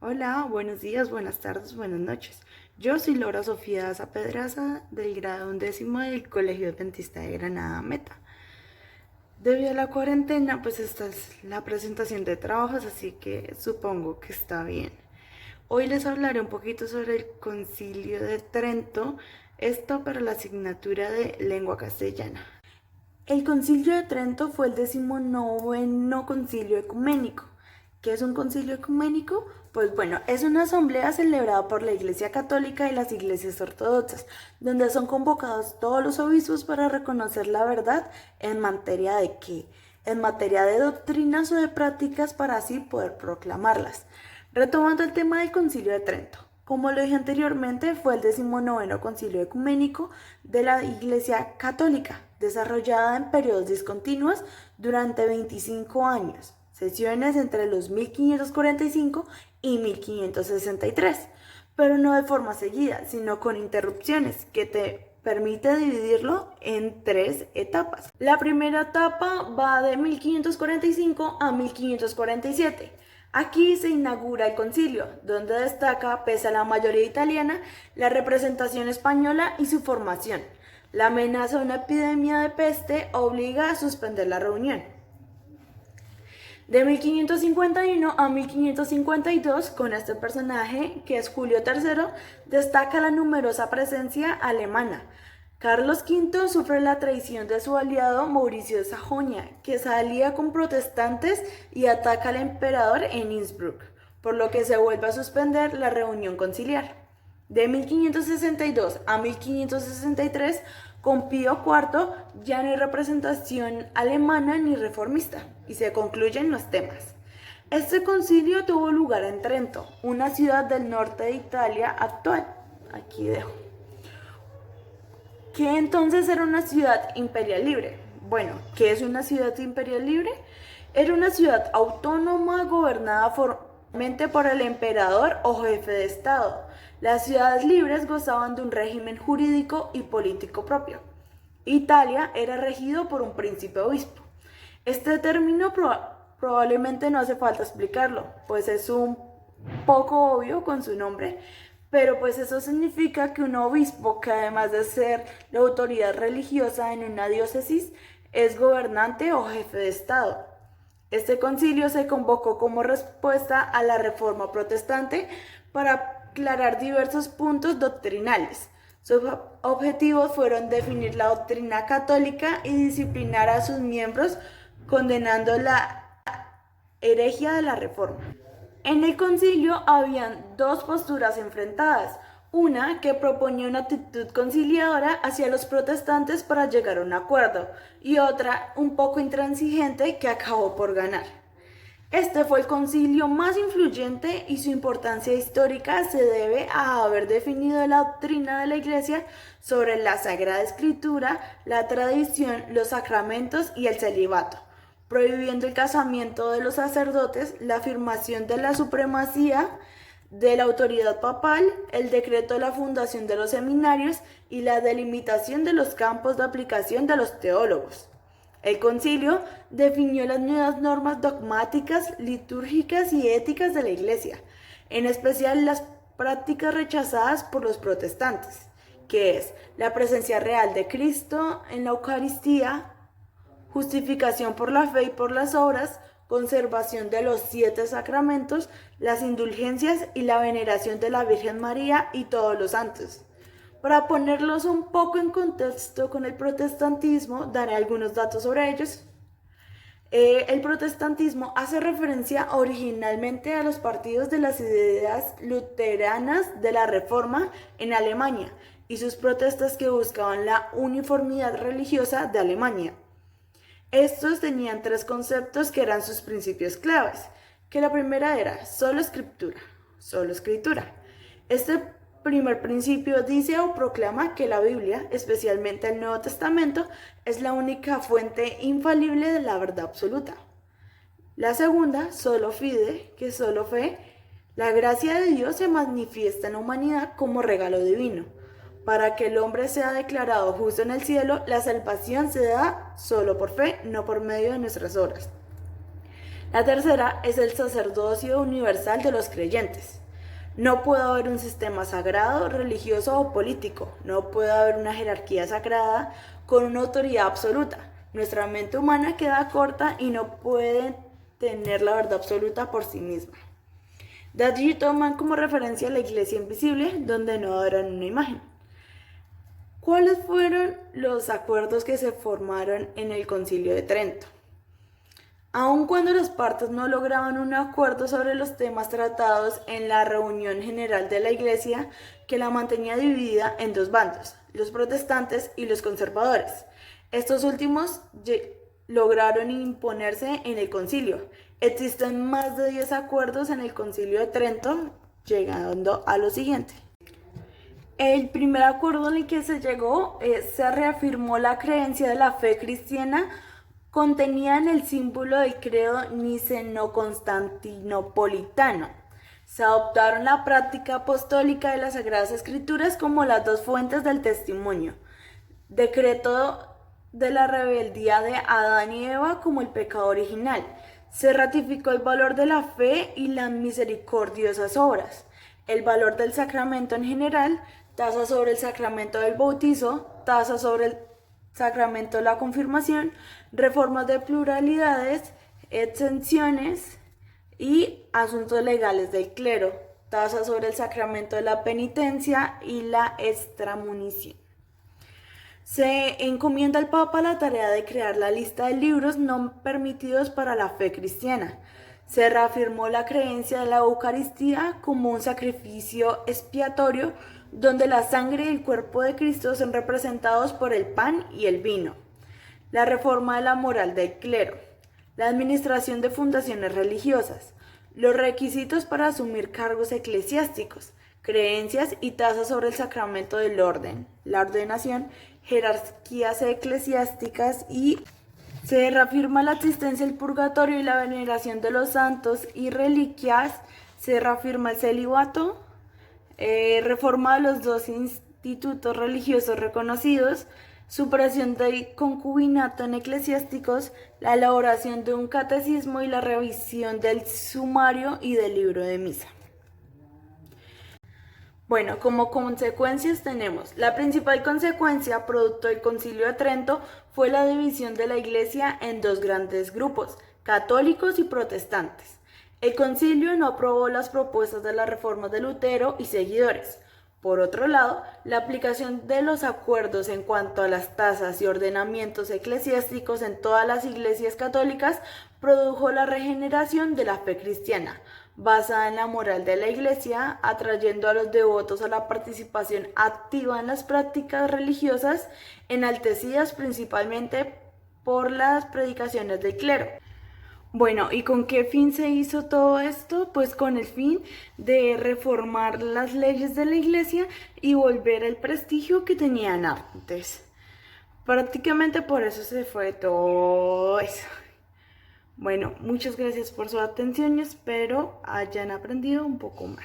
Hola, buenos días, buenas tardes, buenas noches. Yo soy Laura Sofía Daza Pedraza del grado 11 del Colegio Adventista de Granada Meta. Debido a la cuarentena, pues esta es la presentación de trabajos, así que supongo que está bien. Hoy les hablaré un poquito sobre el Concilio de Trento, esto para la asignatura de lengua castellana. El Concilio de Trento fue el 19º concilio ecuménico. ¿Qué es un concilio ecuménico? Pues bueno, es una asamblea celebrada por la Iglesia Católica y las iglesias ortodoxas, donde son convocados todos los obispos para reconocer la verdad en materia de qué, en materia de doctrinas o de prácticas para así poder proclamarlas. Retomando el tema del Concilio de Trento. Como lo dije anteriormente, fue el 19º Concilio Ecuménico de la Iglesia Católica, desarrollada en periodos discontinuos durante 25 años, sesiones entre los 1545 y 1563, pero no de forma seguida, sino con interrupciones que te permite dividirlo en 3 etapas. La primera etapa va de 1545 a 1547. Aquí se inaugura el concilio, donde destaca, pese a la mayoría italiana, la representación española y su formación. La amenaza de una epidemia de peste obliga a suspender la reunión. De 1551 a 1552, con este personaje, que es Julio III, destaca la numerosa presencia alemana. Carlos V sufre la traición de su aliado Mauricio de Sajonia, que se alía con protestantes y ataca al emperador en Innsbruck, por lo que se vuelve a suspender la reunión conciliar. De 1562 a 1563, con Pío IV ya no hay representación alemana ni reformista, y se concluyen los temas. Este concilio tuvo lugar en Trento, una ciudad del norte de Italia actual. Aquí dejo. ¿Qué entonces era una ciudad imperial libre? Bueno, ¿qué es una ciudad imperial libre? Era una ciudad autónoma gobernada formalmente por el emperador o jefe de Estado. Las ciudades libres gozaban de un régimen jurídico y político propio. Italia era regido por un príncipe obispo. Este término probablemente no hace falta explicarlo, pues es un poco obvio con su nombre, pero pues eso significa que un obispo, que además de ser la autoridad religiosa en una diócesis, es gobernante o jefe de Estado. Este concilio se convocó como respuesta a la Reforma Protestante para aclarar diversos puntos doctrinales. Sus objetivos fueron definir la doctrina católica y disciplinar a sus miembros, condenando la herejía de la Reforma. En el concilio habían dos posturas enfrentadas, una que proponía una actitud conciliadora hacia los protestantes para llegar a un acuerdo y otra un poco intransigente que acabó por ganar. Este fue el concilio más influyente y su importancia histórica se debe a haber definido la doctrina de la Iglesia sobre la Sagrada Escritura, la tradición, los sacramentos y el celibato, prohibiendo el casamiento de los sacerdotes, la afirmación de la supremacía de la autoridad papal, el decreto de la fundación de los seminarios y la delimitación de los campos de aplicación de los teólogos. El concilio definió las nuevas normas dogmáticas, litúrgicas y éticas de la Iglesia, en especial las prácticas rechazadas por los protestantes, que es la presencia real de Cristo en la Eucaristía, justificación por la fe y por las obras, conservación de los 7 sacramentos, las indulgencias y la veneración de la Virgen María y todos los santos. Para ponerlos un poco en contexto con el protestantismo, daré algunos datos sobre ellos. El protestantismo hace referencia originalmente a los partidos de las ideas luteranas de la Reforma en Alemania y sus protestas que buscaban la uniformidad religiosa de Alemania. Estos tenían 3 conceptos que eran sus principios claves, que la primera era solo escritura, solo escritura. Este primer principio dice o proclama que la Biblia, especialmente el Nuevo Testamento, es la única fuente infalible de la verdad absoluta. La segunda, solo fide, que es solo fe, la gracia de Dios se manifiesta en la humanidad como regalo divino. Para que el hombre sea declarado justo en el cielo, la salvación se da solo por fe, no por medio de nuestras obras. La tercera es el sacerdocio universal de los creyentes. No puede haber un sistema sagrado, religioso o político. No puede haber una jerarquía sagrada con una autoridad absoluta. Nuestra mente humana queda corta y no puede tener la verdad absoluta por sí misma. De allí toman como referencia la iglesia invisible, donde no adoran una imagen. ¿Cuáles fueron los acuerdos que se formaron en el Concilio de Trento? Aun cuando las partes no lograban un acuerdo sobre los temas tratados en la reunión general de la Iglesia, que la mantenía dividida en dos bandos, los protestantes y los conservadores. Estos últimos lograron imponerse en el concilio. Existen más de 10 acuerdos en el Concilio de Trento, llegando a lo siguiente. El primer acuerdo en el que se llegó se reafirmó la creencia de la fe cristiana contenida en el símbolo del credo niceno-constantinopolitano. Se adoptaron la práctica apostólica de las Sagradas Escrituras como las dos fuentes del testimonio. Decreto de la rebeldía de Adán y Eva como el pecado original. Se ratificó el valor de la fe y las misericordiosas obras. El valor del sacramento en general, tasa sobre el sacramento del bautizo, tasa sobre el sacramento de la confirmación, reformas de pluralidades, exenciones y asuntos legales del clero, tasa sobre el sacramento de la penitencia y la extramunición. Se encomienda al Papa la tarea de crear la lista de libros no permitidos para la fe cristiana. Se reafirmó la creencia de la Eucaristía como un sacrificio expiatorio donde la sangre y el cuerpo de Cristo son representados por el pan y el vino. La reforma de la moral del clero. La administración de fundaciones religiosas. Los requisitos para asumir cargos eclesiásticos. Creencias y tasas sobre el sacramento del orden. La ordenación, jerarquías eclesiásticas y se reafirma la existencia del purgatorio y la veneración de los santos y reliquias. Se reafirma el celibato. Reforma de los dos institutos religiosos reconocidos, supresión del concubinato en eclesiásticos, la elaboración de un catecismo y la revisión del sumario y del libro de misa. Bueno, como consecuencias tenemos, la principal consecuencia producto del Concilio de Trento fue la división de la Iglesia en dos grandes grupos, católicos y protestantes. El concilio no aprobó las propuestas de las reformas de Lutero y seguidores. Por otro lado, la aplicación de los acuerdos en cuanto a las tasas y ordenamientos eclesiásticos en todas las iglesias católicas produjo la regeneración de la fe cristiana, basada en la moral de la Iglesia, atrayendo a los devotos a la participación activa en las prácticas religiosas, enaltecidas principalmente por las predicaciones del clero. Bueno, ¿y con qué fin se hizo todo esto? Pues con el fin de reformar las leyes de la Iglesia y volver al prestigio que tenían antes. Prácticamente por eso se fue todo eso. Bueno, muchas gracias por su atención y espero hayan aprendido un poco más.